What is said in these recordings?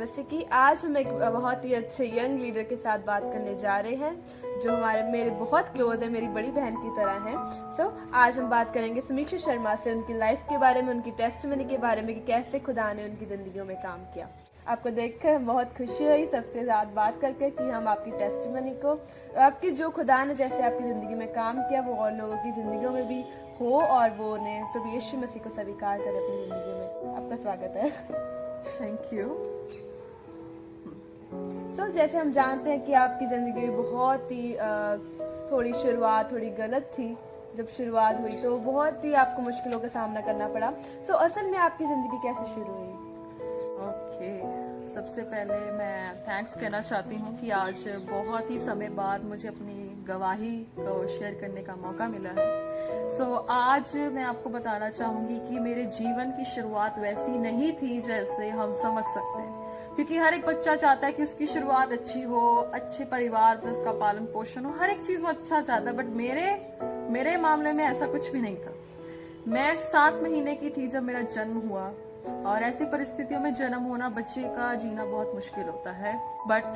जैसे कि आज हम एक बहुत ही अच्छे यंग लीडर के साथ बात करने जा रहे हैं जो मेरे बहुत क्लोज है, मेरी बड़ी बहन की तरह हैं। आज हम बात करेंगे समीक्षा शर्मा से, उनकी लाइफ के बारे में, उनकी टेस्टमनी के बारे में कि कैसे खुदा ने उनकी ज़िंदगियों में काम किया। आपको देखकर हम बहुत खुशी हुई सबसे साथ बात करके कि हम आपकी टेस्टमनी को, आपकी जो खुदा ने जैसे आपकी ज़िंदगी में काम किया वो और लोगों की ज़िंदगियों में भी हो और वो उन्हें प्रभु यीशु मसीह को स्वीकार करें अपनी ज़िंदगी में। आपका स्वागत है। Thank you. जैसे हम जानते हैं कि आपकी ज़िंदगी में बहुत ही थोड़ी शुरुआत थोड़ी गलत थी। जब शुरुआत हुई तो बहुत ही आपको मुश्किलों का सामना करना पड़ा। असल में आपकी ज़िंदगी कैसे शुरू हुई? सबसे पहले मैं थैंक्स कहना चाहती हूँ कि आज बहुत ही समय बाद मुझे अपनी गवाही को शेयर करने का मौका मिला है। आज मैं आपको बताना चाहूँगी कि मेरे जीवन की शुरुआत वैसी नहीं थी जैसे हम समझ सकते हैं, क्योंकि हर एक बच्चा चाहता है कि उसकी शुरुआत अच्छी हो, अच्छे परिवार में उसका पालन पोषण हो, हर एक चीज वो अच्छा चाहता है। बट मेरे मामले में ऐसा कुछ भी नहीं था। मैं 7 महीने की थी जब मेरा जन्म हुआ, और ऐसी परिस्थितियों में जन्म होना, बच्चे का जीना बहुत मुश्किल होता है। बट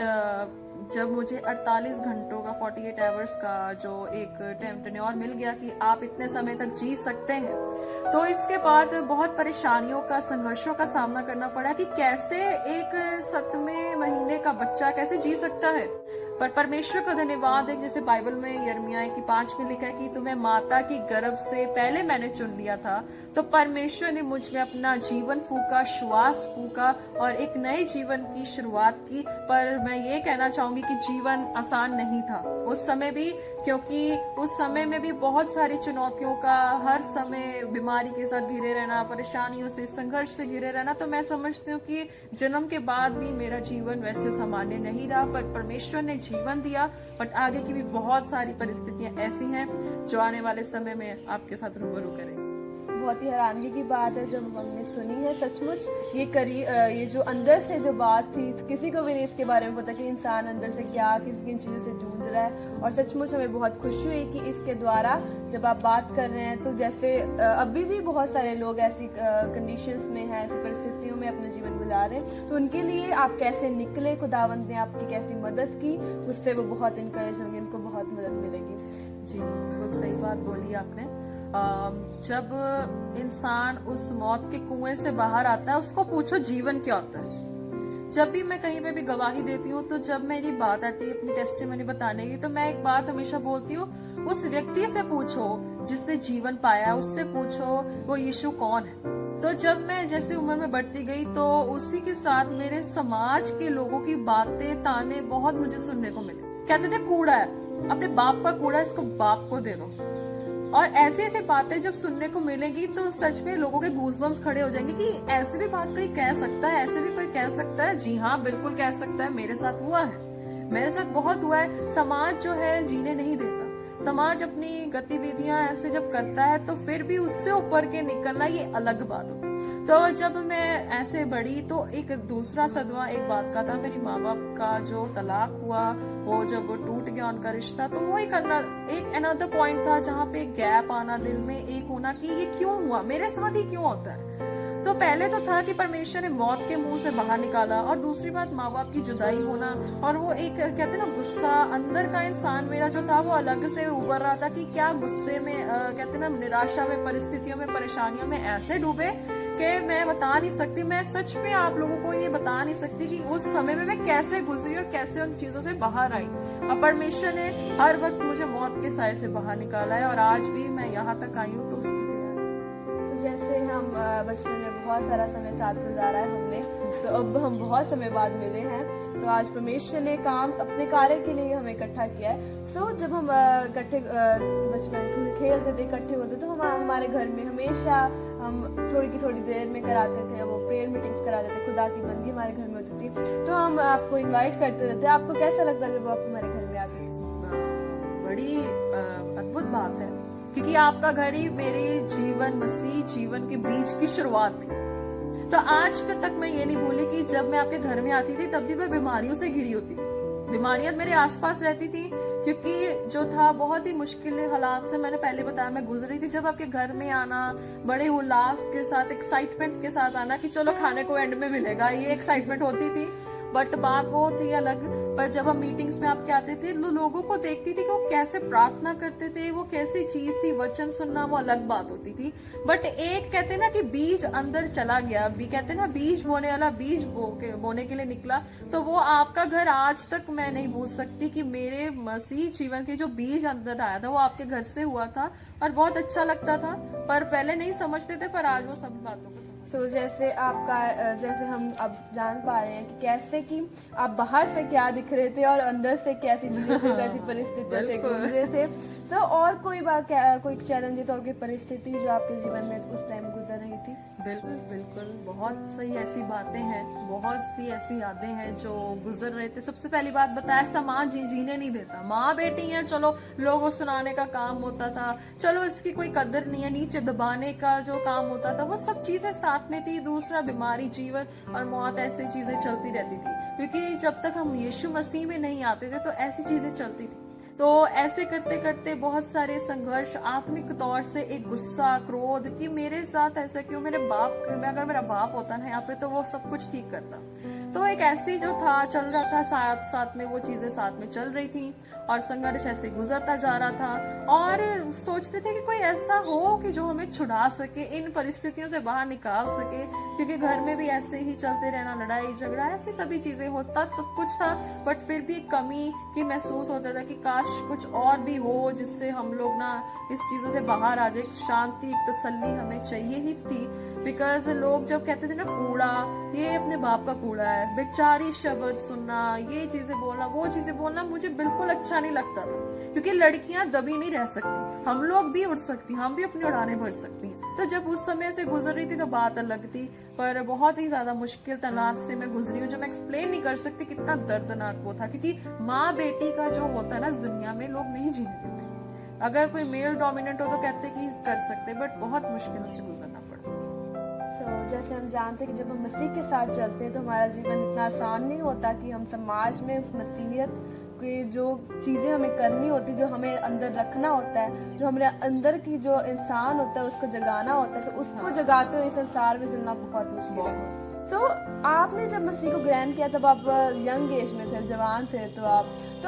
जब मुझे 48 घंटों का 48 आवर्स का जो एक टेन्योर मिल गया कि आप इतने समय तक जी सकते हैं, तो इसके बाद बहुत परेशानियों का, संघर्षों का सामना करना पड़ा कि कैसे एक 7वें महीने का बच्चा कैसे जी सकता है। पर परमेश्वर का धन्यवाद है, जैसे बाइबल में यिर्मयाह 5 में लिखा है कि तुम्हें माता की गर्भ से पहले मैंने चुन लिया था। तो परमेश्वर ने मुझ में अपना जीवन फूका, श्वास फूका और एक नए जीवन की शुरुआत की। पर मैं ये कहना चाहूंगी कि जीवन आसान नहीं था उस समय भी, क्योंकि उस समय में भी बहुत सारी चुनौतियों का, हर समय बीमारी के साथ घिरे रहना, परेशानियों से, संघर्ष से घिरे रहना। तो मैं समझती हूँ कि जन्म के बाद भी मेरा जीवन वैसे सामान्य नहीं रहा, पर परमेश्वर ने जीवन दिया। बट आगे की भी बहुत सारी परिस्थितियां ऐसी हैं जो आने वाले समय में आपके साथ रूबरू करेंगे। बहुत ही हैरानगी की बात है जो हमने सुनी है। सचमुच ये जो अंदर से जो बात थी, किसी को भी नहीं इसके बारे में पता कि इंसान अंदर से क्या, किन चीज़ों से जूझ रहा है। और सचमुच हमें बहुत खुशी हुई कि इसके द्वारा जब आप बात कर रहे हैं, तो जैसे अभी भी बहुत सारे लोग ऐसी कंडीशंस में हैं, ऐसी परिस्थितियों में अपना जीवन गुजार रहे हैं, तो उनके लिए आप कैसे निकले, खुदावंद ने आपकी कैसी मदद की, उससे वो बहुत इनकरेज होंगे, उनको बहुत मदद मिलेगी। जी, बिल्कुल सही बात बोली आपने। जब इंसान उस मौत के कुएं से बाहर आता है, उसको पूछो जीवन क्या होता है। जब भी मैं कहीं पे भी गवाही देती हूँ, तो जब मेरी बात आती है अपनी टेस्टिमनी बताने की, तो मैं एक बात हमेशा बोलती हूँ, उस व्यक्ति से पूछो जिसने जीवन पाया, उससे पूछो वो यीशु कौन है। तो जब मैं जैसे उम्र में बढ़ती गई, तो उसी के साथ मेरे समाज के लोगों की बातें, ताने बहुत मुझे सुनने को मिले। कहते थे कूड़ा है, अपने बाप का कूड़ा, इसको बाप को दे दो। और ऐसी ऐसी बातें जब सुनने को मिलेगी, तो सच में लोगों के गूज़बम्स खड़े हो जाएंगे कि ऐसे भी बात कोई कह सकता है, ऐसे भी कोई कह सकता है। जी हाँ, बिल्कुल कह सकता है। मेरे साथ हुआ है, मेरे साथ बहुत हुआ है। समाज जो है जीने नहीं देता। समाज अपनी गतिविधियां ऐसे जब करता है, तो फिर भी उससे ऊपर के निकलना ये अलग बात होती है। तो जब मैं ऐसे बढ़ी, तो एक दूसरा सदमा एक बात का था, मेरी माँ बाप का जो तलाक हुआ, वो जब वो टूट गया उनका रिश्ता, तो वो एक अनदर पॉइंट था जहाँ पे एक गैप आना, दिल में एक होना कि ये क्यों हुआ, मेरे साथ ही क्यों होता है। तो पहले तो था कि परमेश्वर ने मौत के मुंह से बाहर निकाला, और दूसरी बात माँ बाप की जुदाई होना, और वो एक कहते हैं ना गुस्सा, अंदर का इंसान मेरा जो था वो अलग से उभर रहा था कि क्या गुस्से में, कहते हैं ना निराशा में, परिस्थितियों में, परेशानियों में ऐसे डूबे कि मैं बता नहीं सकती। मैं सच में आप लोगों को ये बता नहीं सकती कि उस समय में मैं कैसे गुजरी और कैसे उन चीजों से बाहर आई। और परमेश्वर ने हर वक्त मुझे मौत के साए से बाहर निकाला है, और आज भी मैं यहाँ तक आई हूँ तो उसकी। जैसे हम बचपन में बहुत सारा समय साथ गुजारा है हमने, तो अब हम बहुत समय बाद मिले हैं। तो आज परमेश्वर ने काम अपने कार्य के लिए हमें इकट्ठा किया है। जब हम इकट्ठे बचपन खेलते थे, इकट्ठे होते, तो हम हमारे घर में हमेशा हम थोड़ी देर में कराते थे, वो प्रेयर मीटिंग्स कराते थे, खुदा की बंदी हमारे घर में होती थी। तो हम आपको इन्वाइट करते रहते। आपको कैसा लगता है जब आप हमारे घर में आते थे? बड़ी अद्भुत बात है, क्योंकि आपका घर ही मेरे जीवन, मसीह जीवन के बीच की शुरुआत थी। तो आज तक मैं ये नहीं भूली कि जब मैं आपके घर में आती थी, तब भी मैं बीमारियों से घिरी होती थी। बीमारियां मेरे आसपास रहती थी, क्योंकि जो था बहुत ही मुश्किल हालात से मैंने पहले बताया मैं गुजरी थी। जब आपके घर में आना, बड़े उल्लास के साथ, एक्साइटमेंट के साथ आना कि चलो खाने को एंड में मिलेगा, ये एक्साइटमेंट होती थी। बट बात वो थी अलग। पर जब हम मीटिंग्स में आपके आते थे, लोगों को देखती थी कि वो कैसे प्रार्थना करते थे, वो कैसी चीज थी, वचन सुनना वो अलग बात होती थी। बट एक कहते ना कि बीज अंदर चला गया, भी कहते ना बीज बोने वाला बीज बोने के लिए निकला, तो वो आपका घर आज तक मैं नहीं भूल सकती कि मेरे मसीह जीवन के जो बीज अंदर आया था वो आपके घर से हुआ था और बहुत अच्छा लगता था। पर पहले नहीं समझते थे, पर आज वो सब बातों को तो जैसे आपका जैसे हम अब जान पा रहे हैं कि कैसे कि आप बाहर से क्या दिख रहे थे और अंदर से कैसी चीजें थे, कैसी परिस्थितियों से गुजरे थे। तो और कोई बात कोई चैलेंजेस और कोई परिस्थिति जो आपके जीवन में उस टाइम गुजर रही थी? बिल्कुल बिल्कुल, बहुत सही ऐसी बातें हैं, बहुत सी ऐसी यादें हैं जो गुजर रहे थे। सबसे पहली बात बताया, समाज जीने नहीं देता। माँ बेटी है, चलो लोगों सुनाने का काम होता था, चलो इसकी कोई कदर नहीं है, नीचे दबाने का जो काम होता था वो सब चीजें साथ में थी। दूसरा बीमारी, जीवन और मौत, ऐसी चीजें चलती रहती थी, क्योंकि जब तक हम यीशु मसीह में नहीं आते थे तो ऐसी चीजें चलती थी। तो ऐसे करते करते बहुत सारे संघर्ष, आत्मिक तौर से एक गुस्सा, क्रोध कि मेरे साथ ऐसा क्यों, मेरे बाप, अगर मेरा बाप होता ना यहाँ पे तो वो सब कुछ ठीक करता। तो एक ऐसी जो था चल रहा था, साथ साथ में वो चीजें साथ में चल रही थी और संघर्ष ऐसे गुजरता जा रहा था। और सोचते थे कि कोई ऐसा हो कि जो हमें छुड़ा सके, इन परिस्थितियों से बाहर निकाल सके, क्योंकि घर में भी ऐसे ही चलते रहना, लड़ाई झगड़ा, ऐसी सभी चीजें होता सब कुछ था। बट फिर भी एक कमी की महसूस होता था कि काश कुछ और भी हो जिससे हम लोग ना इस चीजों से बाहर आ जाए। शांति, एक तसल्ली हमें चाहिए ही थी। बिकॉज लोग जब कहते थे ना कूड़ा, ये अपने बाप का कूड़ा है, बेचारी शब्द सुनना, ये चीजें बोलना, वो चीजें बोलना मुझे बिल्कुल अच्छा नहीं लगता था, क्योंकि लड़कियां दबी नहीं रह सकती, हम लोग भी उड़ सकती, हम भी अपनी उड़ानें भर सकती हैं। तो जब उस समय से गुजर रही थी तो बात अलग थी, पर बहुत ही ज्यादा मुश्किल तनाव से मैं गुजरी हूँ, जो मैं एक्सप्लेन नहीं कर सकती कितना दर्दनाक वो था। क्योंकि माँ बेटी का जो होता है ना इस दुनिया में, लोग नहीं जीने देते। अगर कोई मेल डोमिनेंट हो तो कहते कि कर सकते, बट बहुत मुश्किलों से गुजरना पड़ा। तो जैसे हम जानते हैं कि जब हम मसीह के साथ चलते हैं तो हमारा जीवन इतना आसान नहीं होता कि हम समाज में उस मसीहियत की जो चीज़ें हमें करनी होती, जो हमें अंदर रखना होता है, जो हमारे अंदर की जो इंसान होता है उसको जगाना होता है, तो उसको जगाते हुए संसार में चलना बहुत मुश्किल है। तो आपने जब मसीह को ग्रहण किया तब आप यंग एज में थे, जवान थे, तो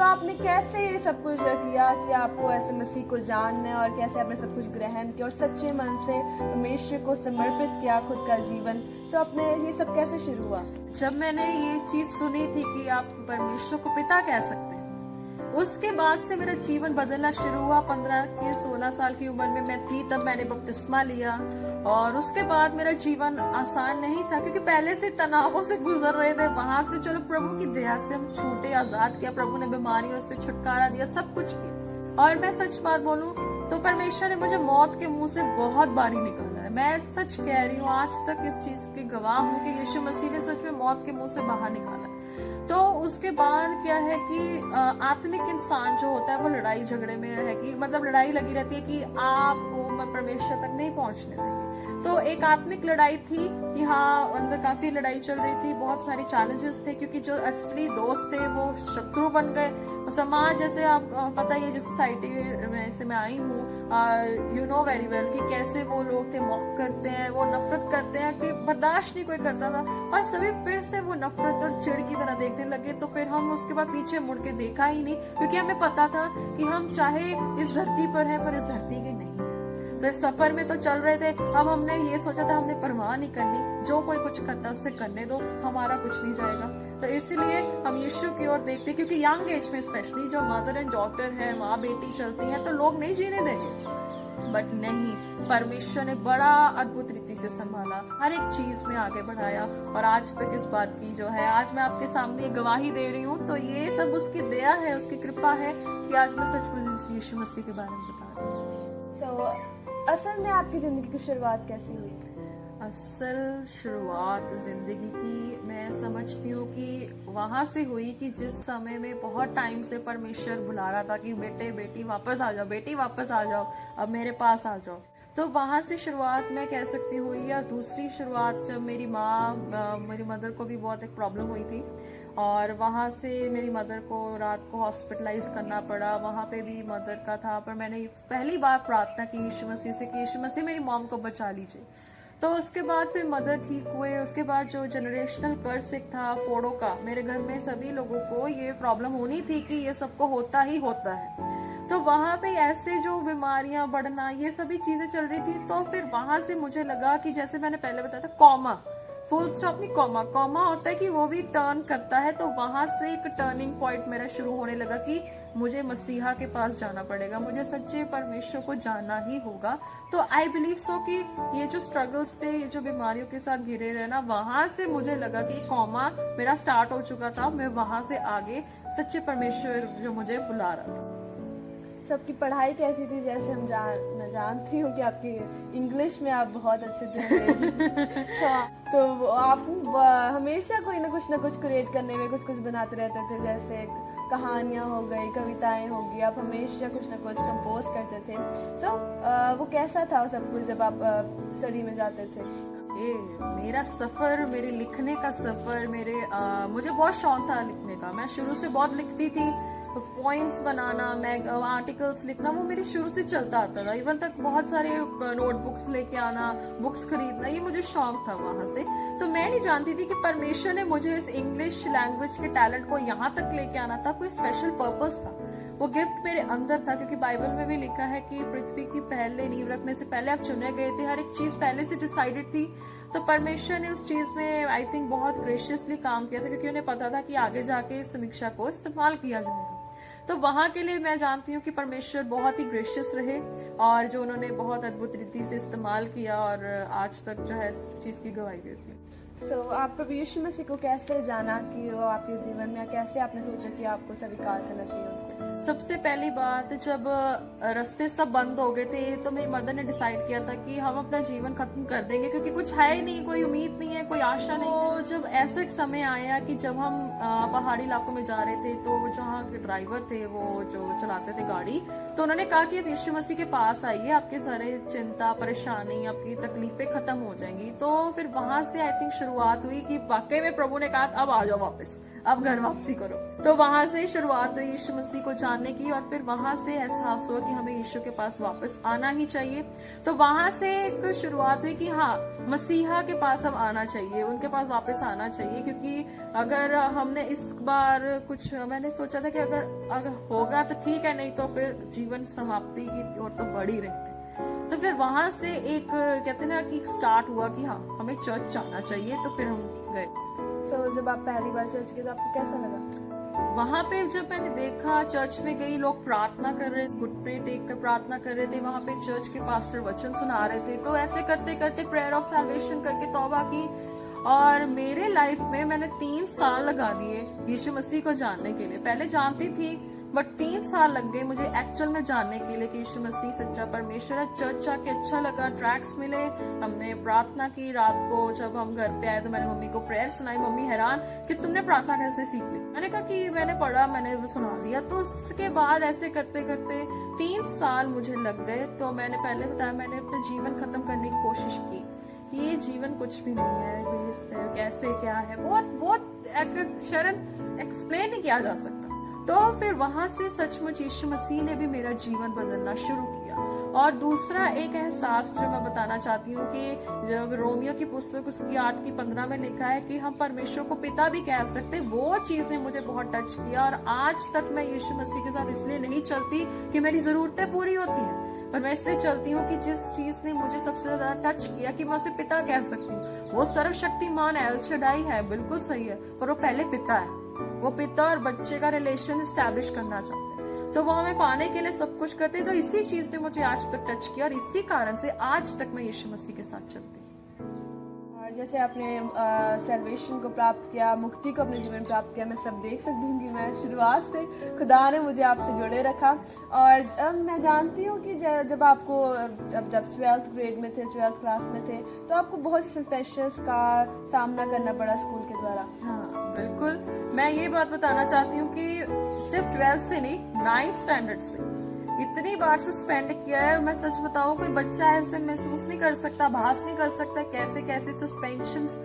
आपने कैसे ये सब कुछ किया कि आपको ऐसे मसीह को जानना है, और कैसे आपने सब कुछ ग्रहण किया और सच्चे मन से परमेश्वर को समर्पित किया खुद का जीवन? तो आपने ये सब कैसे शुरू हुआ? जब मैंने ये चीज सुनी थी कि आप परमेश्वर को पिता कह सकते हैं, उसके बाद से मेरा जीवन बदलना शुरू हुआ। 15 के 16 साल की उम्र में मैं थी, तब मैंने बपतिस्मा लिया। और उसके बाद मेरा जीवन आसान नहीं था, क्योंकि पहले से तनावों से गुजर रहे थे। वहां से चलो प्रभु की दया से हम छूटे, आजाद किया, प्रभु ने बीमारियों से छुटकारा दिया, सब कुछ किया। और मैं सच बात बोलूं तो परमेश्वर ने मुझे मौत के मुंह से बहुत बारी निकाला है। मैं सच कह रही हूँ, आज तक इस चीज की गवाह हूँ कि यीशु मसीह ने सच में मौत के मुंह से बाहर निकाला। तो उसके बाद क्या है कि आत्मिक इंसान जो होता है वो लड़ाई झगड़े में है, कि मतलब लड़ाई लगी रहती है कि आपको मैं परमेश्वर तक नहीं पहुंचने देंगे। तो एक आत्मिक लड़ाई थी कि हाँ, अंदर काफी लड़ाई चल रही थी, बहुत सारे चैलेंजेस थे, क्योंकि जो असली दोस्त थे वो शत्रु बन गए। समाज, जैसे आप पता ही है, जो सोसाइटी में से मैं आई हूँ, यू नो वेरी वेल कि कैसे वो लोग थे, मॉक करते हैं, वो नफरत करते हैं कि बर्दाश्त नहीं कोई करता था। और सभी फिर से वो नफरत और चिढ़ की तरह देखने लगे। तो फिर हम उसके बाद पीछे मुड़ के देखा ही नहीं, क्योंकि हमें पता था कि हम चाहे इस धरती पर हैं पर इस धरती के नहीं। तो इस सफर में तो चल रहे थे। अब हमने ये सोचा था, हमने परवाह नहीं करनी, जो कोई कुछ करता है उससे करने दो, हमारा कुछ नहीं जाएगा। तो इसीलिए हम यीशु की ओर देखते, क्योंकि यंग एज में स्पेशली जो मदर एंड डॉटर है, माँ बेटी चलती हैं, तो लोग नहीं जीने देंगे। बट नहीं, परमेश्वर ने बड़ा अद्भुत रीति से संभाला, हर एक चीज में आगे बढ़ाया। और आज तक इस बात की जो है, आज मैं आपके सामने गवाही दे रही हूँ, तो ये सब उसकी दया है, उसकी कृपा है कि आज मैं सचमुच यीशु मसीह के बारे में बता रही हूँ। तो असल में आपकी जिंदगी की शुरुआत कैसी हुई? असल शुरुआत जिंदगी की मैं समझती हूँ कि वहां से हुई कि जिस समय में बहुत टाइम से परमेश्वर बुला रहा था कि बेटे बेटी वापस आ जाओ, बेटी वापस आ जाओ, अब मेरे पास आ जाओ। तो वहां से शुरुआत मैं कह सकती हूँ। या दूसरी शुरुआत, जब मेरी माँ, मेरी मदर को भी बहुत एक प्रॉब्लम हुई थी, और वहाँ से मेरी मदर को रात को हॉस्पिटलाइज करना पड़ा। वहाँ पे भी मदर का था, पर मैंने पहली बार प्रार्थना की यीशु मसीह से कि यीशु मसीह मेरी मॉम को बचा लीजिए। तो उसके बाद फिर मदर ठीक हुए। उसके बाद जो जनरेशनल कर्स एक था फोड़ो का, मेरे घर में सभी लोगों को ये प्रॉब्लम होनी थी कि ये सबको होता ही होता है। तो वहां पे ऐसे जो बीमारियां बढ़ना ये सभी चीजें चल रही थी। तो फिर वहां से मुझे लगा कि जैसे मैंने पहले बताया था, कॉमा, फुल स्टॉप नहीं, कॉमा, कॉमा होता है कि वो भी टर्न करता है। तो वहां से एक टर्निंग पॉइंट मेरा शुरू होने लगा कि मुझे मसीहा के पास जाना पड़ेगा, मुझे सच्चे परमेश्वर को जानना ही होगा। तो आई बिलीव सो कि ये जो स्ट्रगल्स थे, ये जो बीमारियों के साथ घिरे रहना, वहां से मुझे लगा कि कॉमा मेरा स्टार्ट हो चुका था। मैं वहां से आगे सच्चे परमेश्वर जो मुझे बुला रहा था। सबकी पढ़ाई कैसी थी? जैसे मैं जानती हूँ कि आपकी इंग्लिश में आप बहुत अच्छे थे। तो आप हमेशा कोई ना कुछ क्रिएट करने में कुछ बनाते रहते थे, जैसे कहानियाँ हो गई, कविताएं हो गई, आप हमेशा कुछ ना कुछ कंपोज करते थे। तो वो कैसा था सब कुछ जब आप स्टडी में जाते थे? मेरा सफर, मेरे लिखने का सफर, मुझे बहुत शौक था लिखने का। मैं शुरू से बहुत लिखती थी। पोइम्स बनाना, मैं आर्टिकल्स लिखना, वो मेरे शुरू से चलता आता था। इवन तक बहुत सारे नोटबुक्स लेके आना, बुक्स खरीदना, ये मुझे शौक था वहां से। तो मैं नहीं जानती थी कि परमेश्वर ने मुझे इस इंग्लिश लैंग्वेज के टैलेंट को यहाँ तक लेके आना था। कोई स्पेशल पर्पस था, वो गिफ्ट मेरे अंदर था। क्योंकि बाइबल में भी लिखा है कि पृथ्वी की पहले नींव रखने से पहले आप चुने गए थे, हर एक चीज पहले से डिसाइडेड थी। तो परमेश्वर ने उस चीज में आई थिंक बहुत ग्रेशियसली काम किया था, क्योंकि उन्हें पता था कि आगे जाके इस समीक्षा को इस्तेमाल किया जाएगा। तो वहां के लिए मैं जानती हूँ कि परमेश्वर बहुत ही ग्रेशियस रहे, और जो उन्होंने बहुत अद्भुत रीति से इस्तेमाल किया, और आज तक जो है इस चीज की गवाही देती है। आप प्रभु यीशु मसीह को कैसे जाना कि वो आपके जीवन में, कैसे आपने सोचा कि आपको स्वीकार करना चाहिए उनको? सबसे पहली बात, जब रास्ते सब बंद हो गए थे तो मेरी मदर ने डिसाइड किया था कि हम अपना जीवन खत्म कर देंगे, क्योंकि कुछ है ही नहीं, कोई उम्मीद नहीं है, कोई आशा नहीं। तो जब ऐसा एक समय आया कि जब हम पहाड़ी इलाकों में जा रहे थे, तो जहाँ के ड्राइवर थे, वो जो चलाते थे गाड़ी, तो उन्होंने कहा कि अब यीशु मसीह के पास आइए, आपके सारे चिंता, परेशानी, आपकी तकलीफें खत्म हो जाएंगी। तो फिर वहां से आई थिंक शुरुआत हुई कि वाकई में प्रभु ने कहा अब आ जाओ वापस, अब घर वापसी करो। तो वहां से शुरुआत हुई यीशु मसीह को जानने की, और फिर वहां से एहसास हुआ कि हमें यीशु के पास वापस आना ही चाहिए। तो वहां से एक शुरुआत हुई कि हाँ, मसीहा के पास अब आना चाहिए, उनके पास वापस आना चाहिए। क्योंकि अगर हमने इस बार कुछ, मैंने सोचा था कि अगर होगा तो ठीक है, नहीं तो फिर जीवन समाप्ति की ओर तो बढ़ ही रहते। तो फिर वहां से एक कहते ना कि स्टार्ट हुआ कि हाँ, हमें चर्च जाना चाहिए। तो फिर हम गए। जब आप पहली बार चर्च गए तो आपको कैसा लगा? वहां पे जब मैंने देखा, चर्च में गई, लोग प्रार्थना कर रहे, घुटने टेक कर प्रार्थना कर रहे थे। वहां पे चर्च के पास्टर वचन सुना रहे थे। तो ऐसे करते करते प्रेयर ऑफ सैल्वेशन करके तौबा की। और मेरे लाइफ में मैंने 3 साल लगा दिए यीशु मसीह को जानने के लिए। पहले जानती थी, बट 3 साल लग गए मुझे एक्चुअल में जानने के लिए कि यीशु मसीह सच्चा परमेश्वर है। चर्च आके अच्छा लगा, ट्रैक्स मिले, हमने प्रार्थना की। रात को जब हम घर पे आए तो मैंने मम्मी को प्रेयर सुनाई। मम्मी हैरान कि तुमने प्रार्थना कैसे सीख ली। मैंने कहा कि मैंने पढ़ा, मैंने सुना दिया। तो उसके बाद ऐसे करते करते 3 साल मुझे लग गए। तो मैंने पहले बताया, मैंने अपना जीवन खत्म करने की कोशिश की कि ये जीवन कुछ भी नहीं है, वेस्ट है, कैसे क्या है, बहुत शरण एक्सप्लेन नहीं किया जा सकता। तो फिर वहां से सचमुच यीशु मसीह ने भी मेरा जीवन बदलना शुरू किया। और दूसरा एक एहसास जो मैं बताना चाहती हूँ कि जब रोमियो की पुस्तक उसकी 8:15 में लिखा है कि हम परमेश्वर को पिता भी कह सकते, वो चीज ने मुझे बहुत टच किया। और आज तक मैं यीशु मसीह के साथ इसलिए नहीं चलती कि मेरी जरूरतें पूरी होती हैं, पर मैं इसलिए चलती हूँ कि जिस चीज ने मुझे सबसे ज्यादा टच किया कि मैं उसे पिता कह सकती हूँ। वो सर्वशक्तिमान एल शडाई है, बिल्कुल सही है, पर वो पहले पिता है। वो पिता और बच्चे का रिलेशन एस्टैब्लिश करना चाहते हैं, तो वो हमें पाने के लिए सब कुछ करते हैं। तो इसी चीज ने मुझे आज तक टच किया, और इसी कारण से आज तक मैं यीशु मसीह के साथ चलती हूँ। और जैसे आपने सैल्वेशन को प्राप्त किया, मुक्ति को अपने जीवन प्राप्त किया, मैं सब देख सकती हूँ कि मैं शुरुआत से खुदा ने मुझे आपसे जोड़े रखा। और मैं जानती हूँ कि जब आपको जब 12th ग्रेड में थे, 12th क्लास में थे, तो आपको बहुत सी प्रेशर्स का सामना करना पड़ा स्कूल के द्वारा। हाँ बिल्कुल, मैं ये बात बताना चाहती हूँ कि सिर्फ 12th से नहीं, 9th स्टैंडर्ड से इतनी बार सस्पेंड किया है। मैं सच बताऊं, कोई बच्चा ऐसे महसूस नहीं कर सकता, आभास नहीं कर सकता कैसे कैसे सस्पेंशंस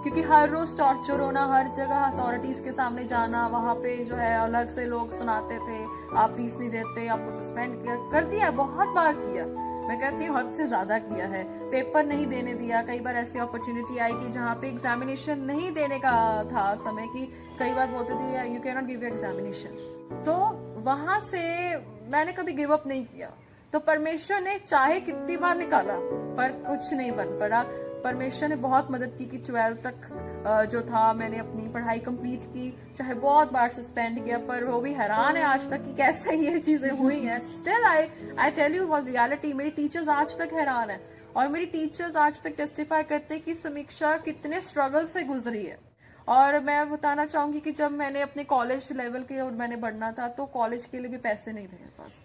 क्योंकि हर रोज टॉर्चर होना, हर जगह अथॉरिटीज के सामने जाना, वहां पे जो है अलग से लोग सुनाते थे आप फीस नहीं देते, आपको सस्पेंड कर दिया, बहुत बार किया, मैं कहती हूँ हद से ज्यादा किया है। पेपर नहीं देने दिया, कई बार ऐसी अपॉर्चुनिटी आई कि जहाँ पे एग्जामिनेशन नहीं देने का था समय, कि कई बार बोलते थे you can not give examination, तो वहां से मैंने कभी गिव अप नहीं किया। तो परमेश्वर ने चाहे कितनी बार निकाला पर कुछ नहीं बन पड़ा। परमेश्वर ने बहुत मदद की कि 12th तक जो था मैंने अपनी पढ़ाई कंप्लीट की, चाहे बहुत बार सस्पेंड किया, पर वो भी हैरान है आज तक कि कैसे ये चीजें हुई हैं। Still I tell you one reality, मेरी टीचर्स आज तक हैरान है, और मेरी टीचर्स आज तक टेस्टिफाई करते हैं कि समीक्षा कितने स्ट्रगल से गुजरी है। और मैं बताना चाहूंगी कि जब मैंने अपने कॉलेज लेवल के और मैंने बढ़ना था, तो कॉलेज के लिए भी पैसे नहीं थे मेरे पास,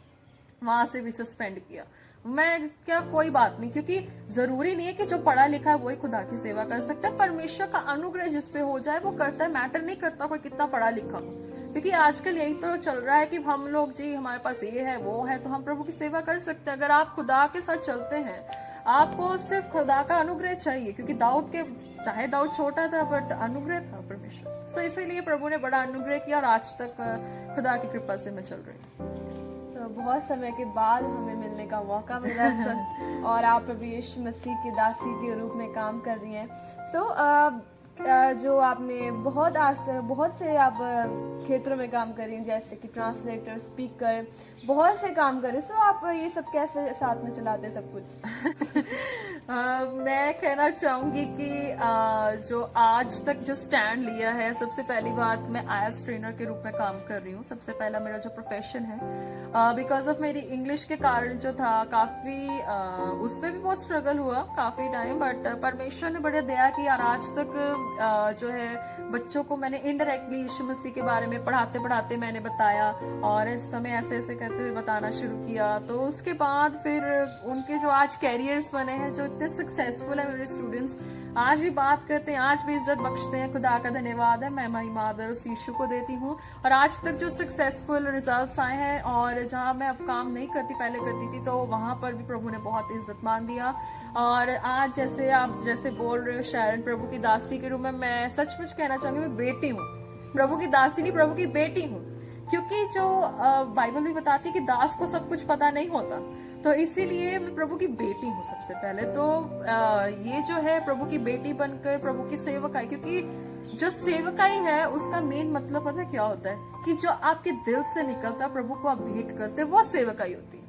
वहां से भी सस्पेंड किया। मैं क्या, कोई बात नहीं, क्योंकि जरूरी नहीं है कि जो पढ़ा लिखा है वही खुदा की सेवा कर सकता है। परमेश्वर का अनुग्रह जिस पे हो जाए वो करता है, मैटर नहीं करता कोई कितना पढ़ा लिखा हो, क्योंकि आजकल यही तो चल रहा है कि हम लोग जी हमारे पास ये है वो है तो हम प्रभु की सेवा कर सकते हैं। अगर आप खुदा के साथ चलते हैं, आपको सिर्फ खुदा का अनुग्रह चाहिए, क्योंकि दाऊद के, चाहे दाऊद छोटा था बट अनुग्रह था परमेश्वर। सो इसीलिए प्रभु ने बड़ा अनुग्रह किया, और आज तक खुदा की कृपा से मैं चल रही हूँ। तो बहुत समय के बाद हमें मिलने का मौका मिला सच, और आप प्रभु यीशु मसीह की दासी के रूप में काम कर रही हैं। तो जो आपने बहुत आज तक बहुत से आप क्षेत्रों में काम कर रही हैं, जैसे कि ट्रांसलेटर, स्पीकर, बहुत से काम कर रहे हैं। तो आप ये सब कैसे साथ में चलाते सब कुछ? मैं कहना चाहूंगी कि जो आज तक जो स्टैंड लिया है, सबसे पहली बात, मैं आईएलटीएस ट्रेनर के रूप में काम कर रही हूँ। सबसे पहला मेरा जो प्रोफेशन है, बिकॉज ऑफ मेरी इंग्लिश के कारण जो था काफी उसमें भी बहुत स्ट्रगल हुआ काफी टाइम, बट परमेश्वर ने बड़े दया की, और आज तक जो है बच्चों को मैंने इनडायरेक्टली यीशु मसीह के बारे में पढ़ाते पढ़ाते मैंने बताया, और इस समय ऐसे ऐसे करते हुए बताना शुरू किया। तो उसके बाद फिर उनके जो आज कैरियर्स बने हैं, जो इतने सक्सेसफुल है, मेरे स्टूडेंट्स आज भी बात करते हैं, आज भी इज्जत बख्शते हैं। खुदा का धन्यवाद है, मैं महिमा आदर उस यीशु को देती हूँ। और आज तक जो सक्सेसफुल रिजल्ट्स आए हैं, और जहाँ मैं अब काम नहीं करती, पहले करती थी, तो वहां पर भी प्रभु ने बहुत इज्जत मान दिया। और आज जैसे आप जैसे बोल रहे हो शायरन, प्रभु की दासी के रूप में, मैं सचमुच कहना चाहूंगी मैं बेटी हूँ, प्रभु की दासी नहीं, प्रभु की बेटी हूँ। क्योंकि जो बाइबल भी बताती है कि दास को सब कुछ पता नहीं होता, तो इसीलिए मैं प्रभु की बेटी हूँ सबसे पहले। तो ये जो है प्रभु की बेटी बनकर प्रभु की सेवकाई, क्योंकि जो सेवकाई है उसका मेन मतलब पता है क्या होता है, कि जो आपके दिल से निकलता, प्रभु को आप भेंट करते, वो सेवकाई होती है।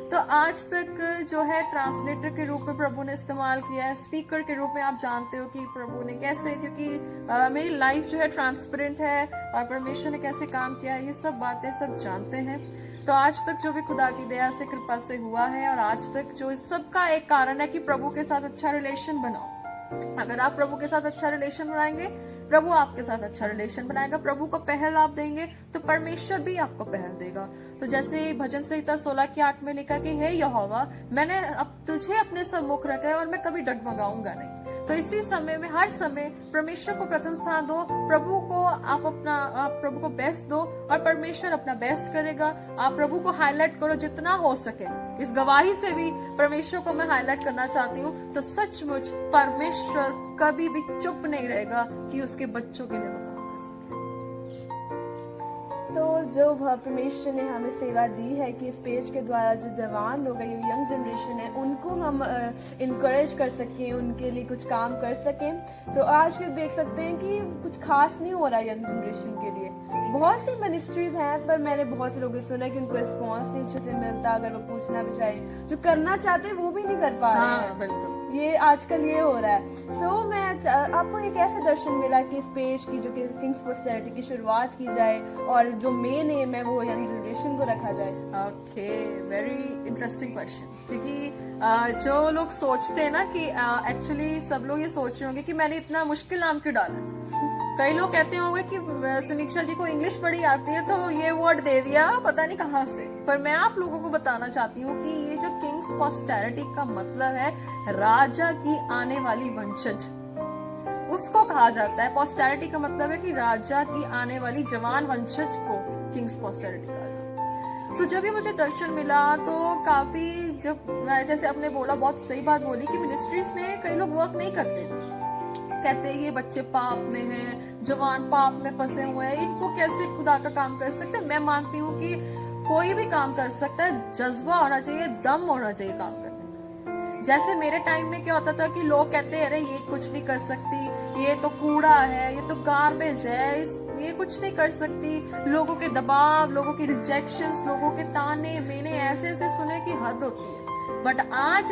तो आज तक जो है ट्रांसलेटर के रूप में प्रभु ने इस्तेमाल किया है, स्पीकर के रूप में आप जानते हो कि प्रभु ने कैसे, क्योंकि मेरी लाइफ जो है ट्रांसपेरेंट है, और परमेश्वर ने कैसे काम किया है, ये सब बातें सब जानते हैं। तो आज तक जो भी खुदा की दया से, कृपा से हुआ है, और आज तक जो इस सब का एक कारण है कि प्रभु के साथ अच्छा रिलेशन बनाओ। अगर आप प्रभु के साथ अच्छा रिलेशन बनाएंगे, प्रभु आपके साथ अच्छा रिलेशन बनाएगा। प्रभु को पहल आप देंगे तो परमेश्वर भी आपको पहल देगा। तो जैसे भजन संहिता 16:8 में लिखा कि हे यहोवा, मैंने अब तुझे अपने सम्मुख रखा है और मैं कभी डगमगाऊंगा नहीं। तो इसी समय में, हर समय परमेश्वर को प्रथम स्थान दो, प्रभु को आप प्रभु को बेस्ट दो, और परमेश्वर अपना बेस्ट करेगा। आप प्रभु को हाईलाइट करो जितना हो सके। इस गवाही से भी परमेश्वर को मैं हाईलाइट करना चाहती हूँ। तो सचमुच परमेश्वर कभी भी चुप नहीं रहेगा कि उसके बच्चों के लिए वो काम कर सके। तो जो परमेश्वर ने हमें सेवा दी है कि इस पेज के द्वारा जो जवान लोग हैं, ये यंग जनरेशन है, उनको हम इनकरेज कर सकें, उनके लिए कुछ काम कर सकें। तो आज के देख सकते हैं कि कुछ खास नहीं हो रहा है यंग जनरेशन के लिए। बहुत सी मिनिस्ट्रीज हैं, पर मैंने बहुत से लोगों से सुना है कि उनको रिस्पॉन्स नहीं अच्छे से मिलता। अगर वो पूछना भी चाहे, जो करना चाहते हैं वो भी नहीं कर पा रहे हैं। बिल्कुल, ये आजकल ये हो रहा है। सो मैं आपको ये कैसे दर्शन मिला कि इस पेज की, जो कि किंग्स पोस्टेरिटी की शुरुआत की जाए, और जो मेन एम है वो यंग जनरेशन को रखा जाए? Okay, very interesting question. क्योंकि जो लोग सोचते हैं ना कि एक्चुअली सब लोग ये सोच रहे होंगे कि मैंने इतना मुश्किल नाम क्यों डाला। कई लोग कहते होंगे कि समीक्षा जी को इंग्लिश बड़ी आती है तो ये वर्ड दे दिया पता नहीं कहाँ से। पर मैं आप लोगों को बताना चाहती हूँ कि ये जो किंग्स पोस्टेरिटी का मतलब है राजा की आने वाली वंशज, उसको कहा जाता है। पोस्टेरिटी का मतलब है कि राजा की आने वाली जवान वंशज को किंग्स पोस्टेरिटी कहा जाता है। तो जब ये मुझे दर्शन मिला तो काफी, जब जैसे आपने बोला, बहुत सही बात बोली कि मिनिस्ट्रीज में कई लोग वर्क नहीं करते। कहते हैं ये बच्चे पाप में हैं, जवान पाप में फंसे हुए हैं, इनको कैसे खुदा का काम कर सकते हैं। मैं मानती हूँ कि कोई भी काम कर सकता है, जज्बा होना चाहिए, दम होना चाहिए काम करने का। जैसे मेरे टाइम में क्या होता था कि लोग कहते हैं अरे ये कुछ नहीं कर सकती, ये तो कूड़ा है, ये तो गार्बेज है, ये कुछ नहीं कर सकती। लोगों के दबाव, लोगों की रिजेक्शंस, लोगों के ताने मैंने ऐसे ऐसे सुने की हद होती है। बट आज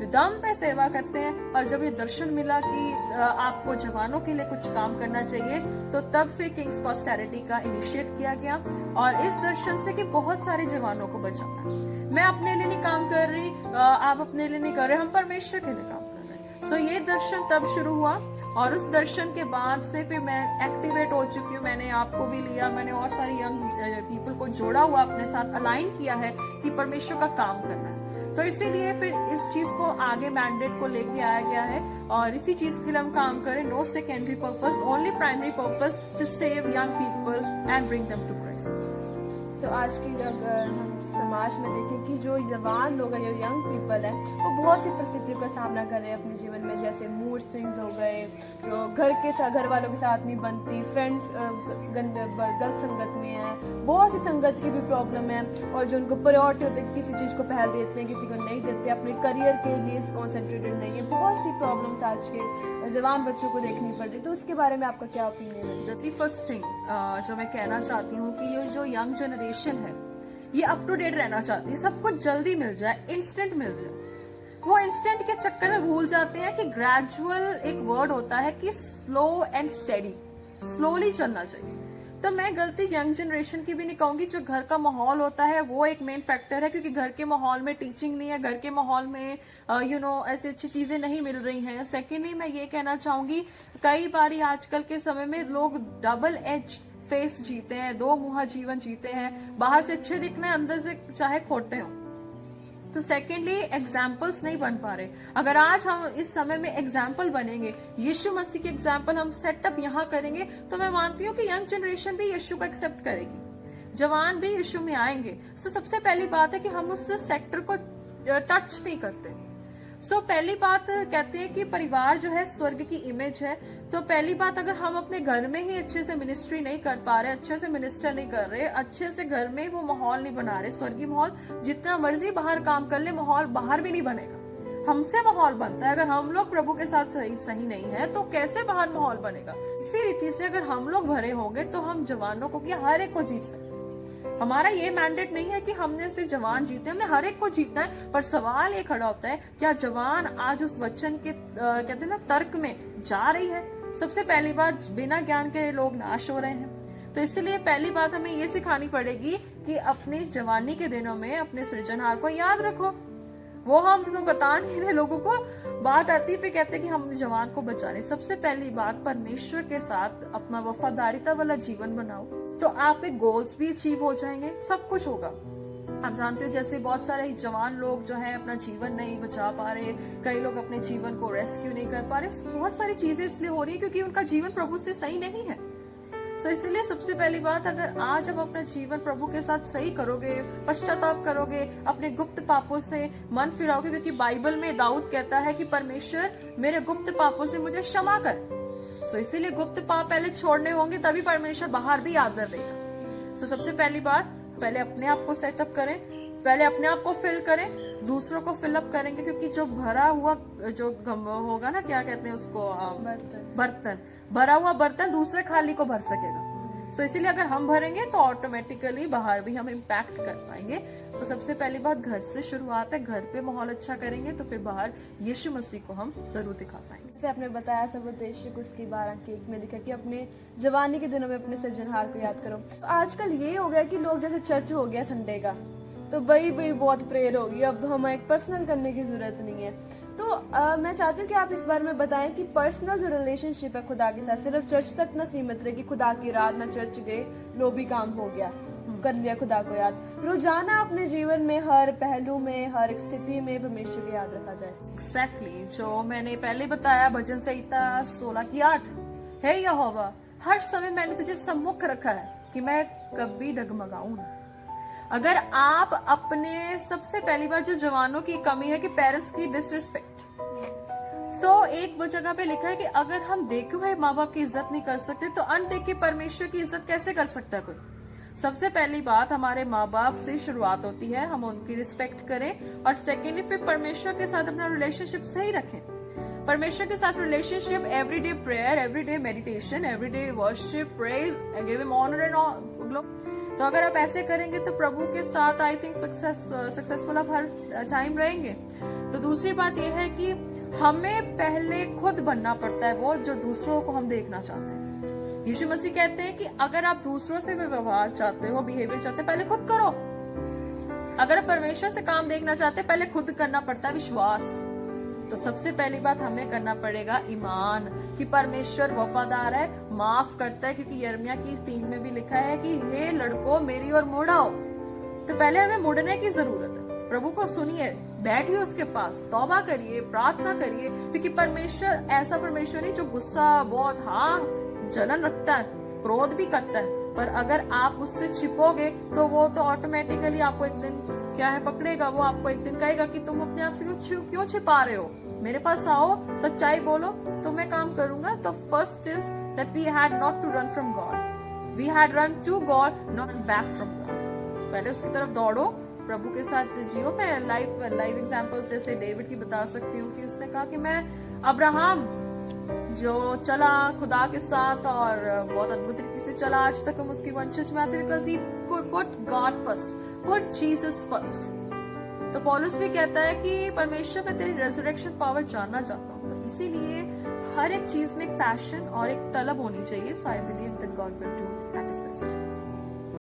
दम पे सेवा करते हैं, और जब ये दर्शन मिला कि आपको जवानों के लिए कुछ काम करना चाहिए, तो तब फिर किंग्स पोस्टेरिटी का इनिशिएट किया गया, और इस दर्शन से कि बहुत सारे जवानों को बचाना है। मैं अपने लिए नहीं काम कर रही, आप अपने लिए नहीं कर रहे, हम परमेश्वर के लिए काम कर रहे हैं। सो ये दर्शन तब शुरू हुआ, और उस दर्शन के बाद से फिर मैं एक्टिवेट हो चुकी हूँ। मैंने आपको भी लिया, मैंने और सारी यंग पीपल को जोड़ा हुआ अपने साथ, अलाइन किया है कि परमेश्वर का काम करना है। तो इसीलिए फिर इस चीज को आगे मैंडेट को लेके आया गया है, और इसी चीज के लिए हम काम करें। No secondary purpose, only primary purpose, to save young people and bring them to Christ. तो आज की अगर हम समाज में देखें कि जो जवान लोग हैं, जो यंग पीपल है, वो बहुत सी परिस्थितियों का सामना कर रहे हैं अपने जीवन में, जैसे मूड स्विंग्स हो गए, जो घर वालों के साथ नहीं बनती, फ्रेंड्स गलत संगत में है, बहुत सी संगत की भी प्रॉब्लम है, और जो उनको प्रायोरिटी होती है किसी चीज़ को पहल देते हैं, किसी को नहीं देते, अपने करियर के लिए कॉन्सेंट्रेटेड नहीं है। बहुत सी प्रॉब्लम्स आज के जवान बच्चों को देखनी पड़ रही। तो उसके बारे में आपका क्या ओपिनियन है? द फर्स्ट थिंग जो मैं कहना चाहती हूँ कि ये जो यंग जनरेशन है, ये अप टू डेट रहना चाहती है, सब कुछ जल्दी मिल जाए, इंस्टेंट मिल जाए। वो इंस्टेंट के चक्कर में भूल जाते हैं कि ग्रेजुअल एक वर्ड होता है कि स्लो एंड स्टेडी, स्लोली चलना चाहिए। तो मैं गलती यंग जनरेशन की भी नहीं कहूंगी। जो घर का माहौल होता है वो एक मेन फैक्टर है, क्योंकि घर के माहौल में टीचिंग नहीं है, घर के माहौल में ऐसी अच्छी चीजें नहीं मिल रही हैं। सेकेंडली मैं ये कहना चाहूंगी, कई बारी आजकल के समय में लोग डबल एज फेस जीते हैं, दो मुहा जीवन जीते हैं, बाहर से अच्छे दिखना है, अंदर से चाहे खोटे हों। तो सेकेंडली एग्जाम्पल्स नहीं बन पा रहे। अगर आज हम इस समय में एग्जाम्पल बनेंगे, यीशु मसीह के एग्जाम्पल हम सेटअप यहाँ करेंगे, तो मैं मानती हूँ कि यंग जनरेशन भी यीशु को एक्सेप्ट करेगी, जवान भी यीशु में आएंगे। तो सबसे पहली बात है कि हम उस सेक्टर को टच नहीं करते। पहली बात कहते हैं कि परिवार जो है स्वर्ग की इमेज है। तो पहली बात, अगर हम अपने घर में ही अच्छे से मिनिस्ट्री नहीं कर पा रहे, अच्छे से मिनिस्टर नहीं कर रहे, अच्छे से घर में वो माहौल नहीं बना रहे, स्वर्गीय माहौल, जितना मर्जी बाहर काम कर ले, माहौल बाहर भी नहीं बनेगा। हमसे माहौल बनता है। अगर हम लोग प्रभु के साथ सही नहीं है, तो कैसे बाहर माहौल बनेगा? इसी रीति से अगर हम लोग भरे होंगे, तो हम जवानों को, हर एक को जीत सकते। हमारा ये मैंडेट नहीं है कि हमने सिर्फ जवान जीते, हमने हर एक को जीतना है। पर सवाल ये खड़ा होता है, क्या जवान आज उस वचन के कहते हैं ना, तर्क में जा रही है? सबसे पहली बात, बिना ज्ञान के लोग नाश हो रहे हैं। तो इसलिए पहली बात हमें ये सिखानी पड़ेगी कि अपनी जवानी के दिनों में अपने सृजनहार को याद रखो। वो हम तो बता नहीं रहे लोगों को, बात आती फिर कहते कि हम जवान को बचा रहे। सबसे पहली बात, परमेश्वर के साथ अपना वफादारिता वाला जीवन बनाओ, तो आपके गोल्स भी अचीव हो जाएंगे, सब कुछ होगा। आप जानते हो, जैसे बहुत सारे जवान लोग जो है अपना जीवन नहीं बचा पा रहे, कई लोग अपने जीवन को रेस्क्यू नहीं कर पा रहे। बहुत सारी चीजें इसलिए हो रही है क्योंकि उनका जीवन प्रभु से सही नहीं है। इसलिए सबसे पहली बात, अगर आज आप अपना जीवन प्रभु के साथ सही करोगे, पश्चाताप करोगे, अपने गुप्त पापों से मन फिराओगे, क्योंकि बाइबल में दाऊद कहता है कि परमेश्वर मेरे गुप्त पापों से मुझे क्षमा कर। इसीलिए गुप्त पाप पहले छोड़ने होंगे, तभी परमेश्वर बाहर भी आदर देगा। सबसे पहली बात, पहले अपने आप को सेटअप करें, पहले अपने आप को फिल करें, दूसरों को फिलअप करेंगे, क्योंकि जो भरा हुआ जो होगा ना, क्या कहते हैं उसको, बर्तन, भरा हुआ बर्तन दूसरे खाली को भर सकेगा। इसीलिए अगर हम भरेंगे तो ऑटोमेटिकली बाहर भी हम इम्पैक्ट कर पाएंगे। सबसे पहली बात घर से शुरुआत है, घर पे माहौल अच्छा करेंगे तो फिर बाहर यीशु मसीह को हम जरूर दिखा पाएंगे। जैसे आपने बताया, सब उद्देश्य को उसकी 12 के 1 में लिखा कि अपने जवानी के दिनों में अपने सृजनहार को याद करो। तो आजकल ये हो गया कि लोग, जैसे चर्च हो गया संडे का, तो वही बहुत प्रेयर होगी, अब हमें एक पर्सनल करने की जरूरत नहीं है। तो मैं चाहती हूँ कि आप इस बारे में बताएं कि पर्सनल जो रिलेशनशिप है खुदा के साथ, सिर्फ चर्च तक न सीमित रहे कि खुदा की रात ना चर्च गए, लो भी काम हो गया, कर लिया खुदा को याद। रोजाना अपने जीवन में हर पहलू में, हर एक स्थिति में परमेश्वर को याद रखा जाए। Exactly, जो मैंने पहले बताया, भजन संहिता 16:8, हे यहोवा, हर समय मैंने तुझे सम्मुख रखा है कि मैं कभी डगमगाऊं ना। अगर आप अपने, सबसे पहली बात जो जवानों की कमी है कि पेरेंट्स की डिसरिस्पेक्ट, एक वो जगह पे लिखा है कि अगर हम देखे हुए माँ बाप की इज्जत नहीं कर सकते तो अनदेखे परमेश्वर की इज्जत कैसे कर सकता है कोई। सबसे पहली बात, हमारे माँ बाप से शुरुआत होती है, हम उनकी रिस्पेक्ट करें, और सेकेंडली फिर परमेश्वर के साथ अपना रिलेशनशिप सही रखें। परमेश्वर के साथ relationship, everyday prayer, everyday meditation, everyday worship, praise, give him honour and glory. तो अगर आप ऐसे करेंगे तो प्रभु के साथ आई थिंक सक्सेसफुल आप हर टाइम रहेंगे। तो दूसरी बात यह है कि हमें पहले खुद बनना पड़ता है वो जो दूसरों को हम देखना चाहते हैं। यीशु मसीह कहते हैं कि अगर आप दूसरों से भी व्यवहार चाहते हो, बिहेवियर चाहते हो, पहले खुद करो। अगर आप परमेश्वर से काम देखना चाहते हैं, पहले खुद करना पड़ता है विश्वास। तो सबसे पहली बात हमें करना पड़ेगा ईमान, कि परमेश्वर वफादार है, माफ करता है, क्योंकि यिर्मयाह की 3 में भी लिखा है कि हे लड़कों मेरी ओर मुड़ आओ। तो पहले हमें मुड़ने की जरूरत है। प्रभु को सुनिए, बैठिए उसके पास, तौबा करिए, प्रार्थना करिए, क्योंकि परमेश्वर ऐसा परमेश्वर नहीं जो गुस्सा बहुत जलन रखता है, क्रोध भी करता है, पर अगर आप उससे छिपोगे तो वो तो ऑटोमेटिकली आपको एक दिन क्या है पकड़ेगा। वो आपको एक दिन कहेगा कि तुम अपने आप से क्यों छिपा रहे हो, मेरे पास आओ, सच्चाई बोलो, तो मैं काम करूंगा। तो first is that we had not to run from God, we had run to God, not back from God. पहले उसकी तरफ दौड़ो, प्रभु के साथ जियो। मैं लाइव एग्जांपल जैसे डेविड की बता सकती हूँ कि उसने कहा कि मैं अब्राहम जो चला खुदा के साथ और बहुत अद्भुत तरीके से चला, आज तक हम उसकी वंशज में आते, because he put God first, put Jesus first. तो पौलुस भी कहता है कि परमेश्वर में तेरी रेजरेक्शन पावर जानना चाहता हूँ। तो इसीलिए हर एक चीज में एक पैशन और एक तलब होनी चाहिए। So I believe that God will do that is best.